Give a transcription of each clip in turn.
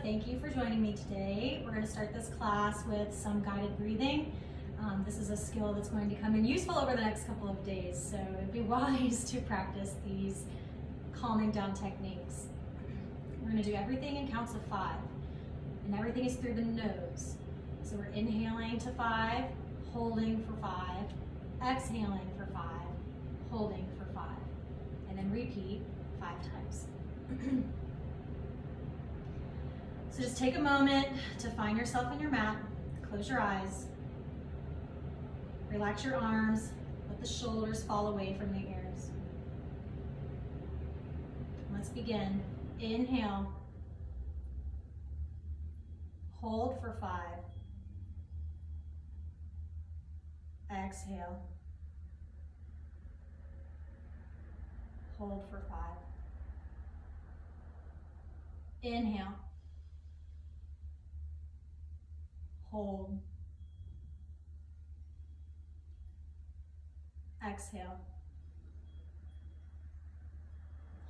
thank you for joining me today. We're going to start this class with some guided breathing. This is a skill that's going to come in useful over the next couple of days, so it'd be wise to practice these calming down techniques. We're going to do everything in counts of 5, and everything is through the nose. So we're inhaling to 5, holding for 5, exhaling for 5, holding for 5, and then repeat 5 times. So just take a moment to find yourself in your mat, close your eyes, relax your arms, let the shoulders fall away from the ears. Let's begin. Inhale, hold for 5, exhale, hold for 5, inhale, hold, exhale,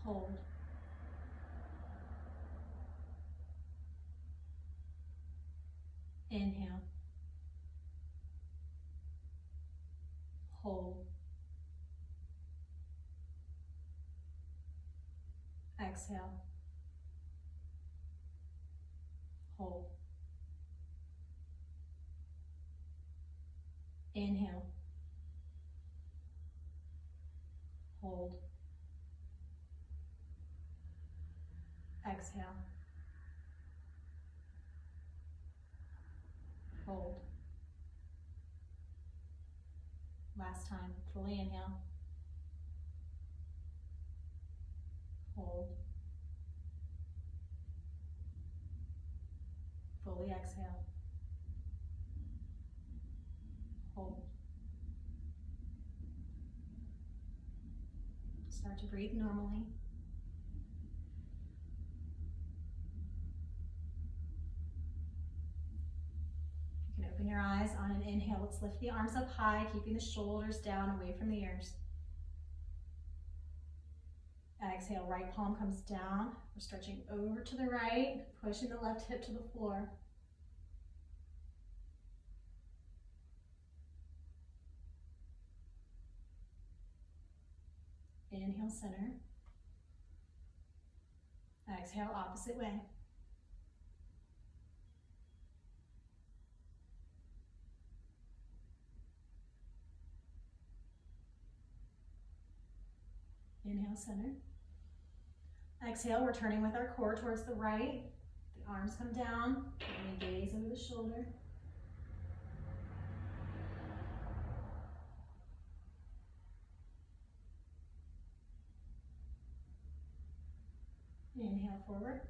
hold, inhale, hold, exhale, hold, inhale, hold, exhale, hold. Last time, fully inhale, hold, fully exhale, hold. Start to breathe normally. You can open your eyes on an inhale. Let's lift the arms up high, keeping the shoulders down away from the ears. Exhale, right palm comes down. We're stretching over to the right, pushing the left hip to the floor. Inhale, center. Exhale, opposite way. Inhale, center. Exhale, we're turning with our core towards the right. The arms come down, and we gaze over the shoulder. Inhale, forward.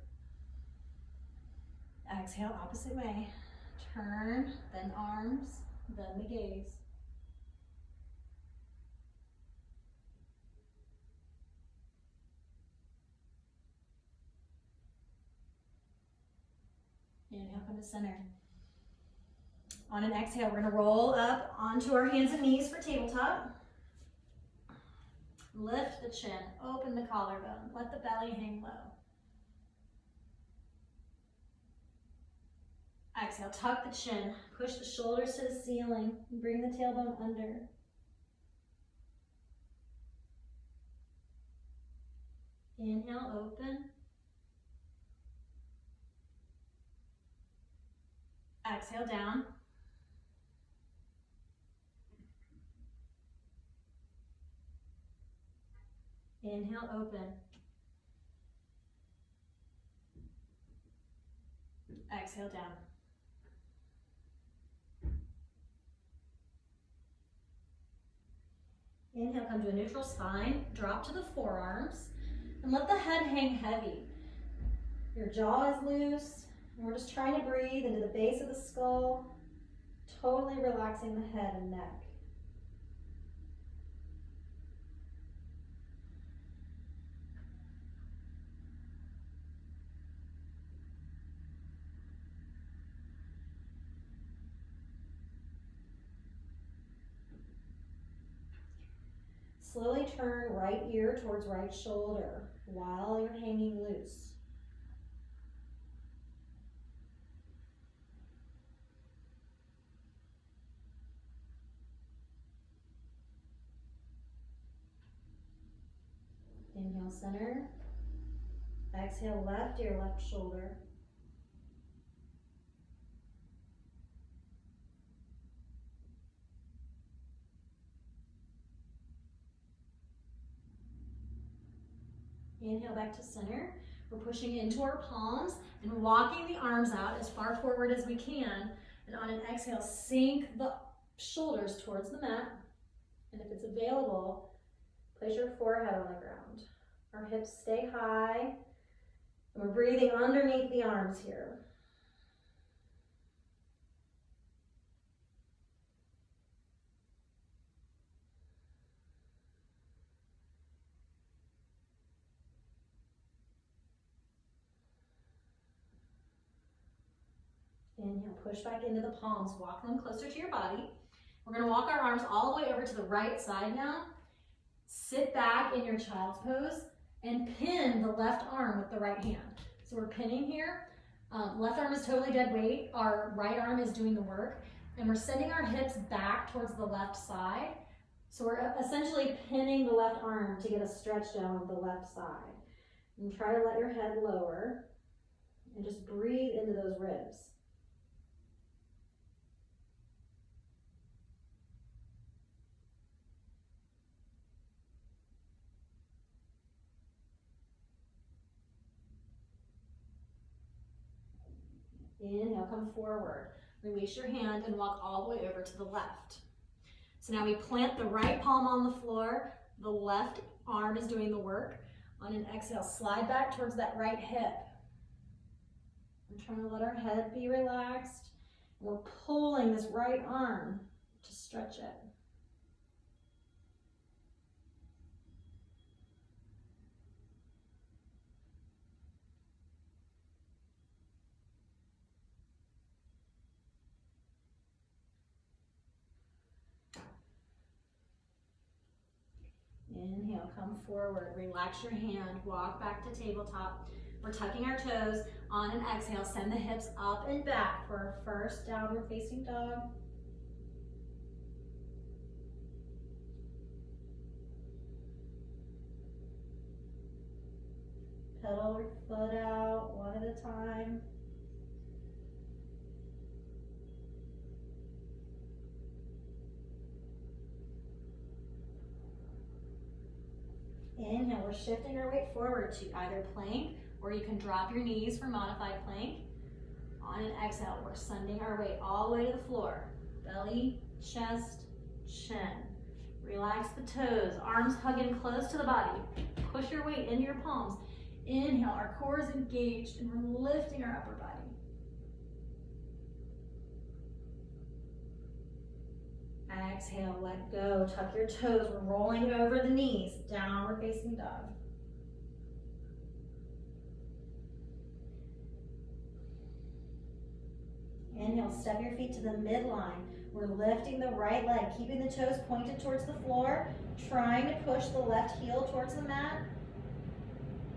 Exhale, opposite way. Turn, then arms, then the gaze. Inhale, come to center. On an exhale, we're going to roll up onto our hands and knees for tabletop. Lift the chin, open the collarbone, let the belly hang low. Exhale, tuck the chin, push the shoulders to the ceiling, bring the tailbone under. Inhale, open. Exhale, down. Inhale, open. Exhale, down. Inhale, come to a neutral spine. Drop to the forearms and let the head hang heavy. Your jaw is loose. And we're just trying to breathe into the base of the skull, totally relaxing the head and neck. Slowly turn right ear towards right shoulder while you're hanging loose. Inhale, center. Exhale, left ear, left shoulder. Inhale back to center. We're pushing into our palms and walking the arms out as far forward as we can. And on an exhale, sink the shoulders towards the mat. And if it's available, place your forehead on the ground. Our hips stay high. And we're breathing underneath the arms here. Inhale, push back into the palms, walk them closer to your body. We're gonna walk our arms all the way over to the right side now. Sit back in your child's pose and pin the left arm with the right hand. So we're pinning here. Left arm is totally dead weight. Our right arm is doing the work. And we're sending our hips back towards the left side. So we're essentially pinning the left arm to get a stretch down of the left side. And try to let your head lower and just breathe into those ribs. Inhale, come forward. Release your hand and walk all the way over to the left. So now we plant the right palm on the floor. The left arm is doing the work. On an exhale, slide back towards that right hip. We're trying to let our head be relaxed. We're pulling this right arm to stretch it. Inhale, come forward, relax your hand, walk back to tabletop. We're tucking our toes. On an exhale, send the hips up and back for our first downward facing dog. Pedal your foot out one at a time. Inhale, we're shifting our weight forward to either plank, or you can drop your knees for modified plank. On an exhale, we're sending our weight all the way to the floor. Belly, chest, chin. Relax the toes, arms hugging close to the body. Push your weight into your palms. Inhale, our core is engaged and we're lifting our upper body. Exhale, let go, tuck your toes, we're rolling over the knees, downward facing dog. Inhale, step your feet to the midline. We're lifting the right leg, keeping the toes pointed towards the floor, trying to push the left heel towards the mat.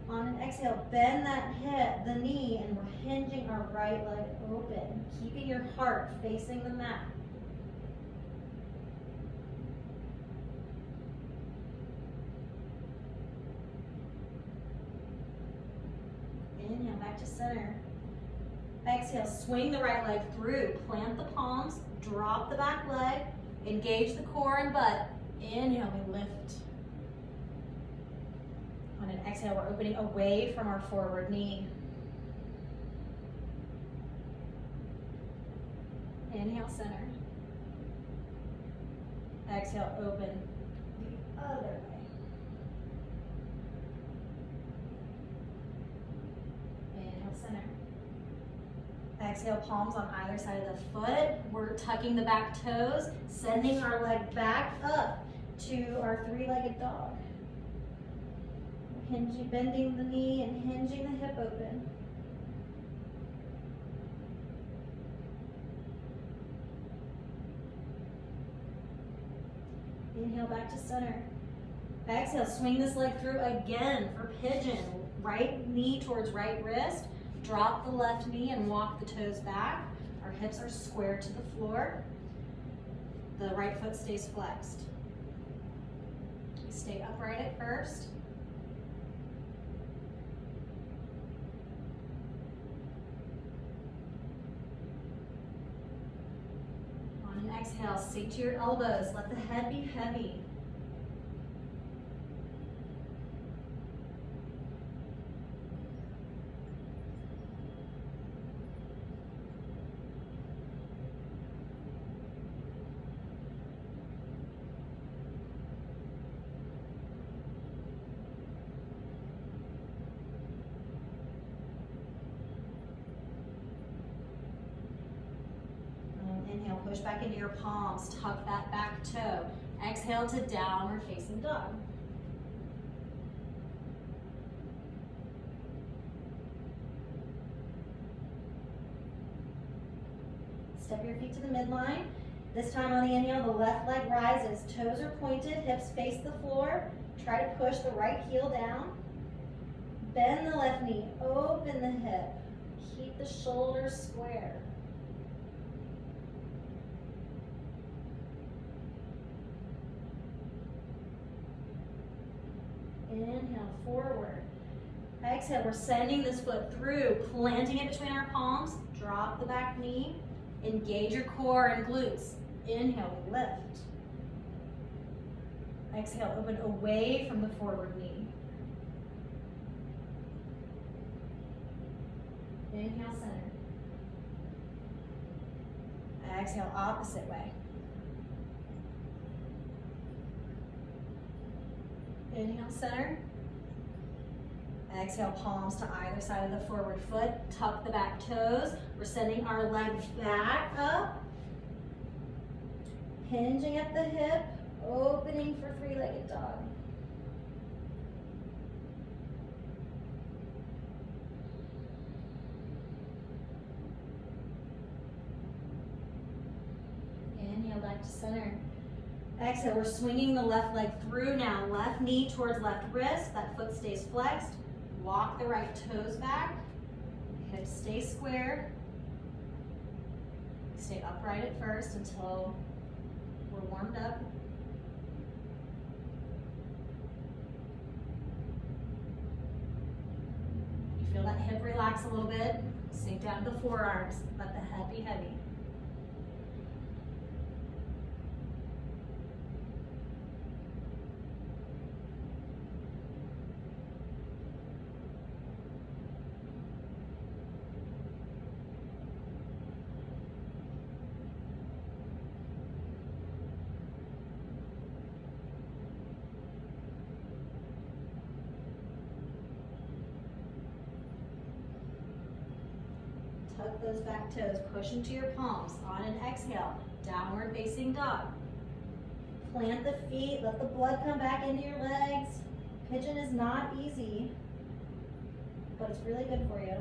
On an exhale, bend that hip, the knee, and we're hinging our right leg open, keeping your heart facing the mat. Inhale, back to center. Exhale, swing the right leg through. Plant the palms, drop the back leg, engage the core and butt. Inhale, we lift. On an exhale, we're opening away from our forward knee. Inhale, center. Exhale, open the other way. Center. Exhale, palms on either side of the foot. We're tucking the back toes, sending our leg back up to our three-legged dog. Bending the knee and hinging the hip open. Inhale, back to center. Exhale, swing this leg through again for pigeon. Right knee towards right wrist. Drop the left knee and walk the toes back. Our hips are square to the floor. The right foot stays flexed. Stay upright at first. Exhale, sink to your elbows. Let the head be heavy. Inhale, push back into your palms, tuck that back toe. Exhale to downward facing dog. Step your feet to the midline. This time on the inhale, the left leg rises. Toes are pointed, hips face the floor. Try to push the right heel down. Bend the left knee, open the hip. Keep the shoulders square. Inhale, forward. Exhale, we're sending this foot through, planting it between our palms. Drop the back knee. Engage your core and glutes. Inhale, lift. Exhale, open away from the forward knee. Inhale, center. Exhale, opposite way. Inhale, center. Exhale, palms to either side of the forward foot. Tuck the back toes. We're sending our legs back up. Hinging at the hip. Opening for three-legged dog. Inhale, back to center. Exhale, we're swinging the left leg through now. Left knee towards left wrist. That foot stays flexed. Walk the right toes back. Hips stay square. Stay upright at first until we're warmed up. You feel that hip relax a little bit. Sink down to the forearms. Let the head be heavy. Tuck those back toes, push into your palms. On an exhale, downward facing dog. Plant the feet, let the blood come back into your legs. Pigeon is not easy, but it's really good for you.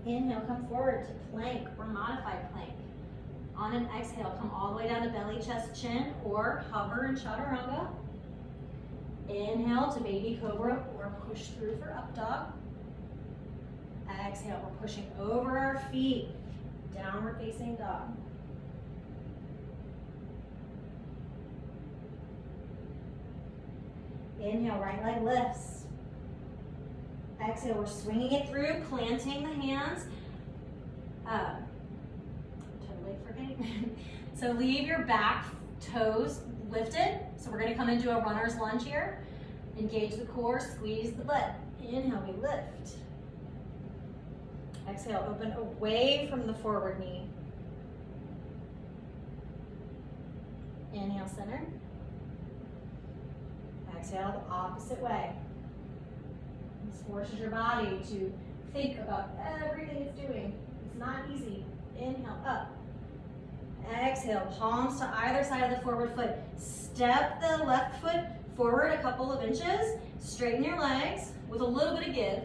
Inhale, come forward to plank or modified plank. On an exhale, come all the way down to belly, chest, chin, or hover in chaturanga. Inhale to baby cobra or push through for up dog. Exhale, we're pushing over our feet, downward facing dog. Inhale, right leg lifts. Exhale, we're swinging it through, planting the hands. Totally forgetting. So leave your back toes lifted. So we're gonna come into a runner's lunge here. Engage the core, squeeze the butt. Inhale, we lift. Exhale, open away from the forward knee. Inhale, center. Exhale, the opposite way. This forces your body to think about everything it's doing. It's not easy. Inhale, up. Exhale, palms to either side of the forward foot. Step the left foot forward a couple of inches. Straighten your legs with a little bit of give.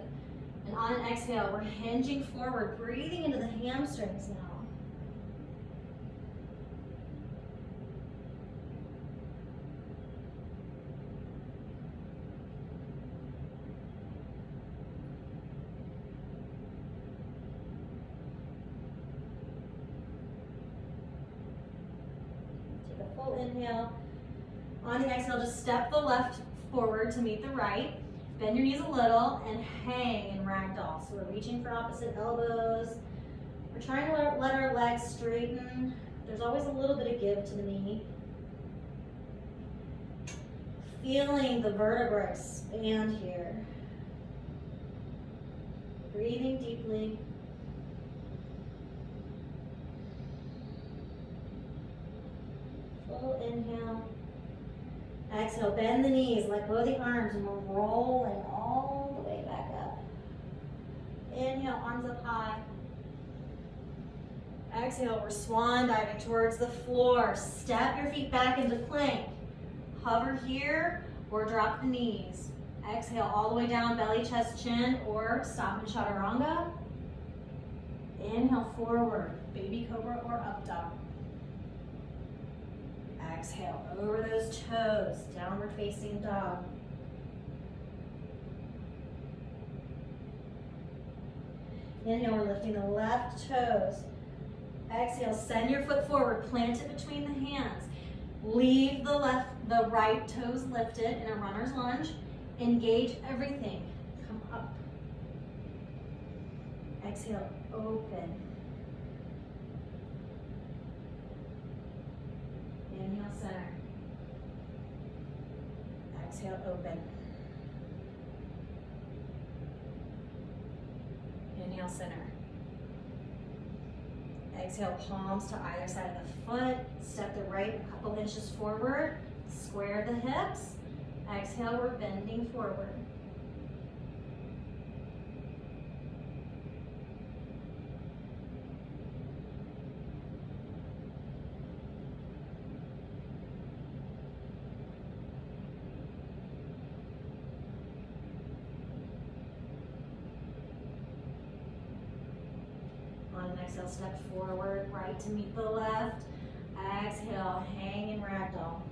And on an exhale, we're hinging forward, breathing into the hamstrings now. Take a full inhale. On the exhale, just step the left forward to meet the right. Bend your knees a little and hang in ragdoll. So we're reaching for opposite elbows. We're trying to let our legs straighten there's always a little bit of give to the knee. Feeling the vertebra expand here. Breathing deeply. Full inhale. Exhale, bend the knees, let go of the arms, and we're rolling all the way back up. Inhale, arms up high. Exhale, we're swan diving towards the floor. Step your feet back into plank. Hover here or drop the knees. Exhale all the way down, belly, chest, chin, or stop in chaturanga. Inhale, forward, baby cobra or up dog. Exhale, over those toes, downward facing dog. Inhale, we're lifting the left toes. Exhale, send your foot forward, plant it between the hands. Leave the right toes lifted in a runner's lunge. Engage everything. Come up. Exhale, open. Inhale, center. Exhale, open. Inhale, center. Exhale, palms to either side of the foot. Step the right a couple inches forward. Square the hips. Exhale, we're bending forward. On an exhale, step forward, right to meet the left. Exhale, hang in ragdoll.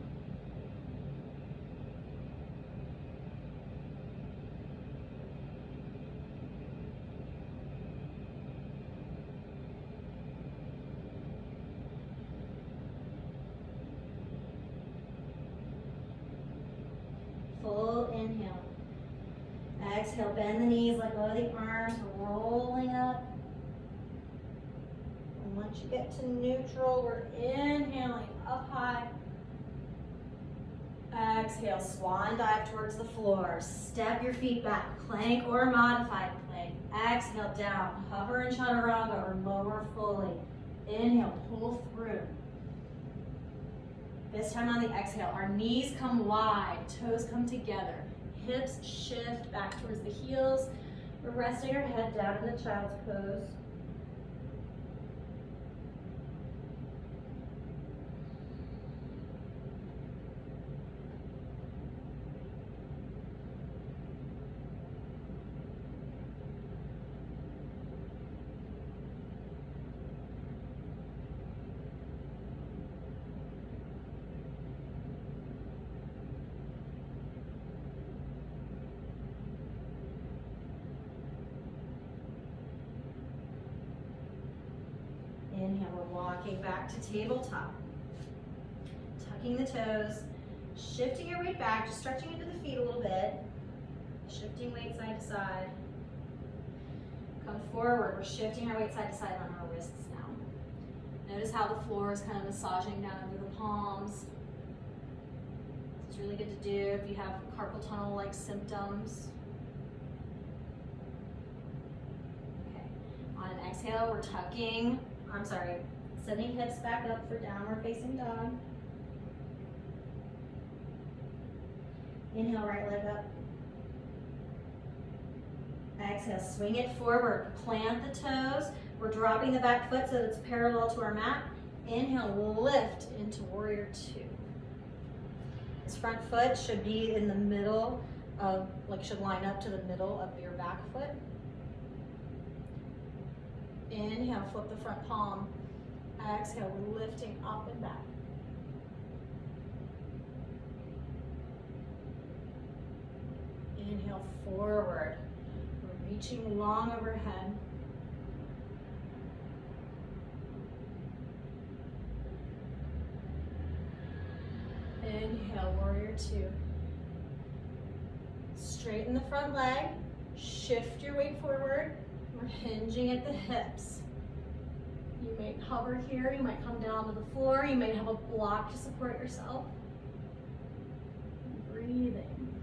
Full inhale. Exhale, bend the knees, let go of the arms, rolling up. And once you get to neutral, we're inhaling up high. Exhale, swan dive towards the floor. Step your feet back, plank or modified plank. Exhale, down, hover in chaturanga or lower fully. Inhale, pull through. This time on the exhale, our knees come wide, toes come together. Hips shift back towards the heels. We're resting our head down in the child's pose. Inhale, we're walking back to tabletop. Tucking the toes, shifting your weight back, just stretching into the feet a little bit. Shifting weight side to side. Come forward, we're shifting our weight side to side on our wrists now. Notice how the floor is kind of massaging down under the palms. It's really good to do if you have carpal tunnel-like symptoms. Okay, on an exhale, we're sending hips back up for downward facing dog. Inhale, right leg up. Exhale, swing it forward. Plant the toes. We're dropping the back foot so that it's parallel to our mat. Inhale, lift into warrior two. This front foot should be in the middle of, should line up to the middle of your back foot. Inhale, flip the front palm. Exhale, we're lifting up and back. Inhale, forward. We're reaching long overhead. Inhale, warrior two. Straighten the front leg. Shift your weight forward. We're hinging at the hips. You might hover here, you might come down to the floor, you might have a block to support yourself. Breathing.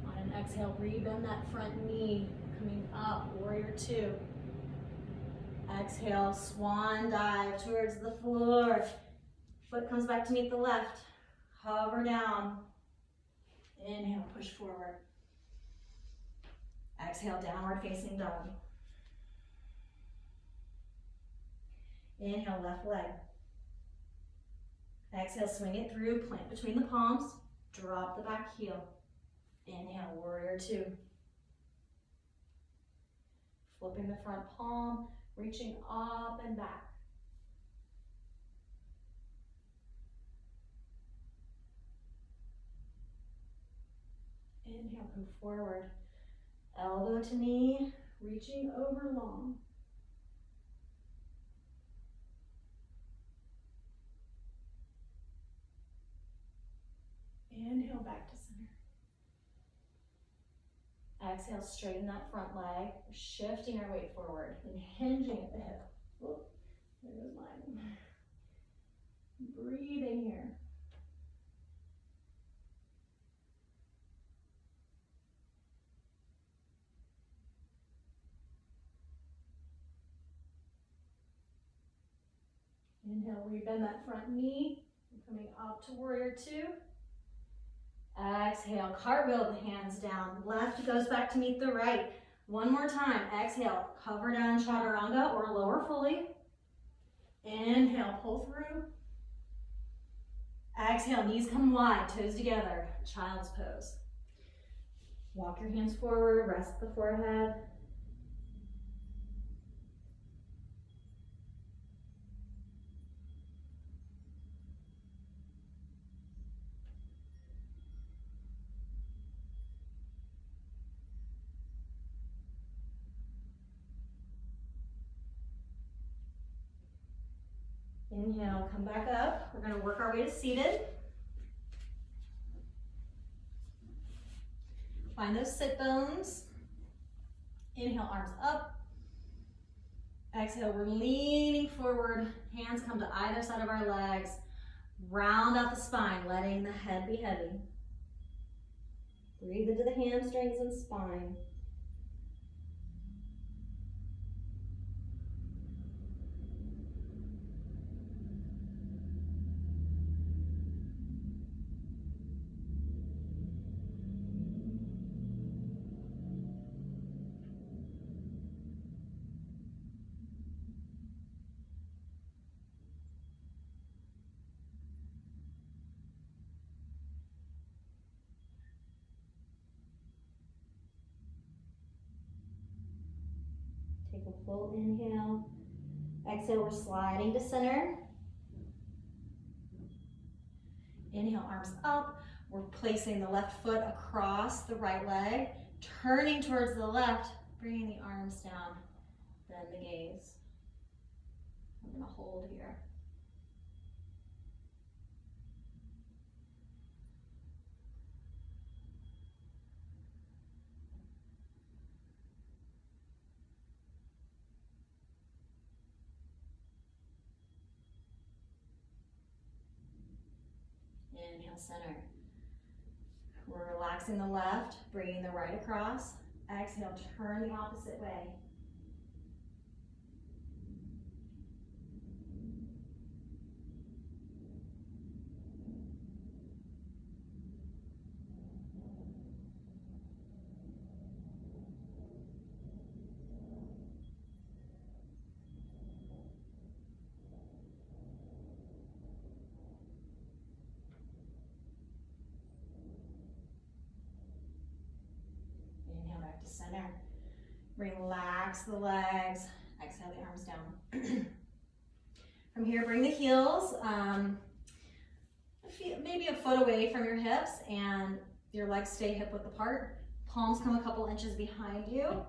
On an exhale, rebend that front knee, coming up, warrior two. Exhale, swan dive towards the floor. Foot comes back to meet the left. Hover down. Inhale, push forward. Exhale, downward facing dog. Inhale, left leg. Exhale, swing it through, plant between the palms. Drop the back heel. Inhale, warrior two. Flipping the front palm, reaching up and back. Inhale, come forward. Elbow to knee, reaching over long. Inhale, back to center. Exhale, straighten that front leg, shifting our weight forward and hinging at the hip. Whoop, there goes mine. Breathing here. Inhale, rebend that front knee. Coming up to warrior two. Exhale, cartwheel the hands down. Left goes back to meet the right. One more time. Exhale, cover down chaturanga or lower fully. Inhale, pull through. Exhale, knees come wide, toes together. Child's pose. Walk your hands forward, rest the forehead. Inhale, come back up. We're going to work our way to seated. Find those sit bones. Inhale, arms up. Exhale, we're leaning forward. Hands come to either side of our legs. Round out the spine, letting the head be heavy. Breathe into the hamstrings and spine. Take a full inhale. Exhale, we're sliding to center. Inhale, arms up. We're placing the left foot across the right leg, turning towards the left, bringing the arms down, bend the gaze. I'm going to hold here. Inhale, center. We're relaxing the left, bringing the right across. Exhale, turn the opposite way. Center. Relax the legs. Exhale the arms down. From here, bring the heels maybe a foot away from your hips and your legs stay hip width apart. Palms come a couple inches behind you.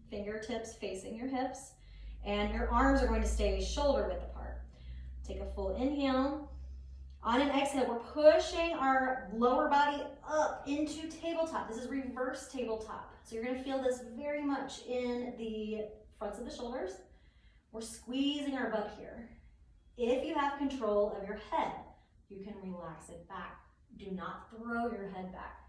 Fingertips facing your hips. And your arms are going to stay shoulder width apart. Take a full inhale. On an exhale, we're pushing our lower body up into tabletop. This is reverse tabletop. So you're gonna feel this very much in the fronts of the shoulders. We're squeezing our butt here. If you have control of your head, you can relax it back. Do not throw your head back.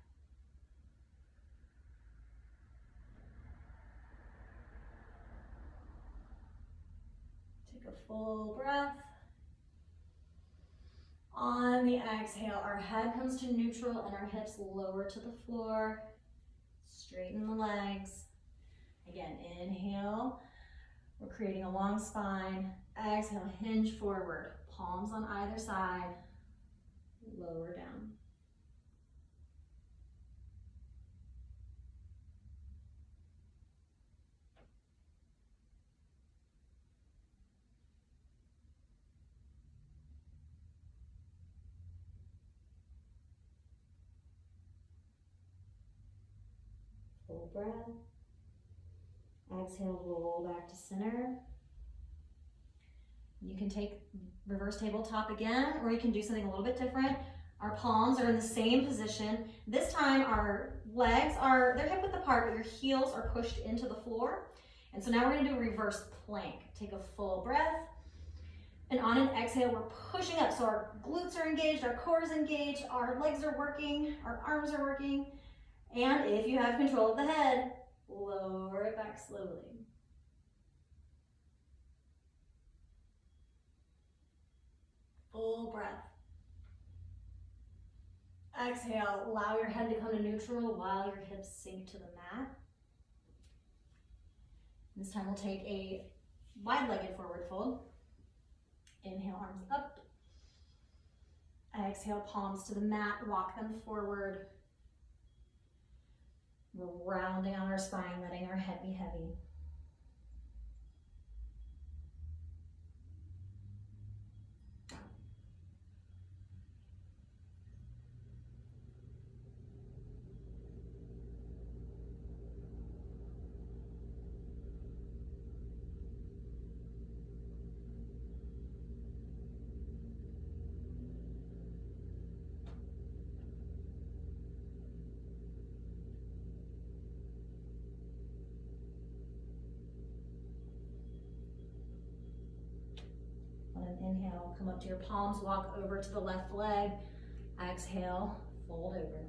Take a full breath. On the exhale, our head comes to neutral and our hips lower to the floor. Straighten the legs. Again, inhale. We're creating a long spine. Exhale, hinge forward. Palms on either side. Lower down. Full breath. Exhale, roll back to center. You can take reverse tabletop again, or you can do something a little bit different. Our palms are in the same position. This time our legs are, they're hip width apart, but your heels are pushed into the floor. And so now we're gonna do a reverse plank. Take a full breath. And on an exhale, we're pushing up. So our glutes are engaged, our core is engaged, our legs are working, our arms are working. And if you have control of the head, lower it back slowly. Full breath. Exhale, allow your head to come to neutral while your hips sink to the mat. This time we'll take a wide-legged forward fold. Inhale, arms up. Exhale, palms to the mat, walk them forward. We're rounding out our spine, letting our head be heavy. On an inhale, come up to your palms, walk over to the left leg. Exhale, fold over.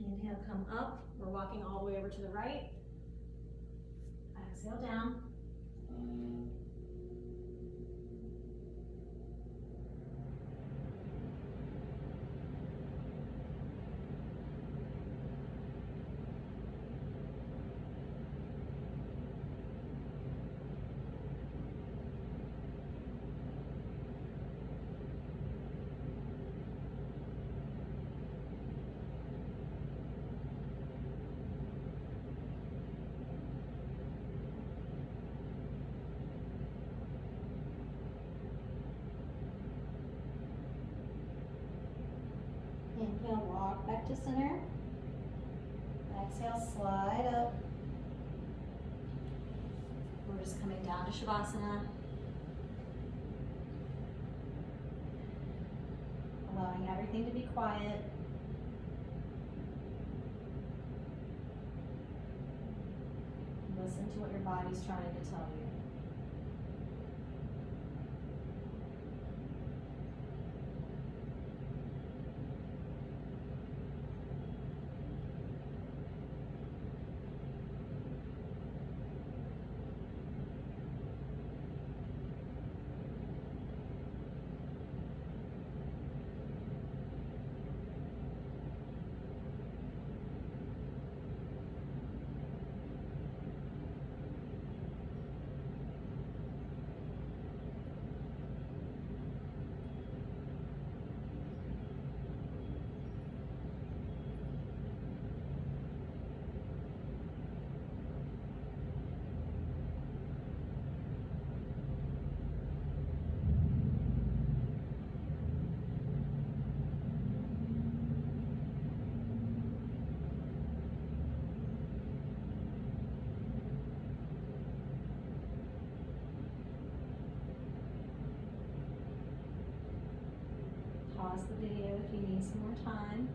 Inhale, come up. We're walking all the way over to the right. Exhale down. Inhale, walk back to center. Exhale, slide up. We're just coming down to Shavasana. Allowing everything to be quiet. Listen to what your body's trying to tell you. pause the video if you need some more time.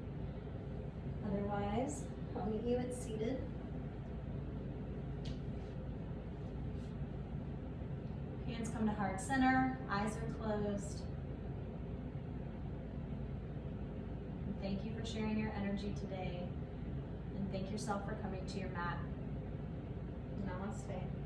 Otherwise, I'll meet you at seated. Hands come to heart center, eyes are closed. And thank you for sharing your energy today. And thank yourself for coming to your mat. Namaste.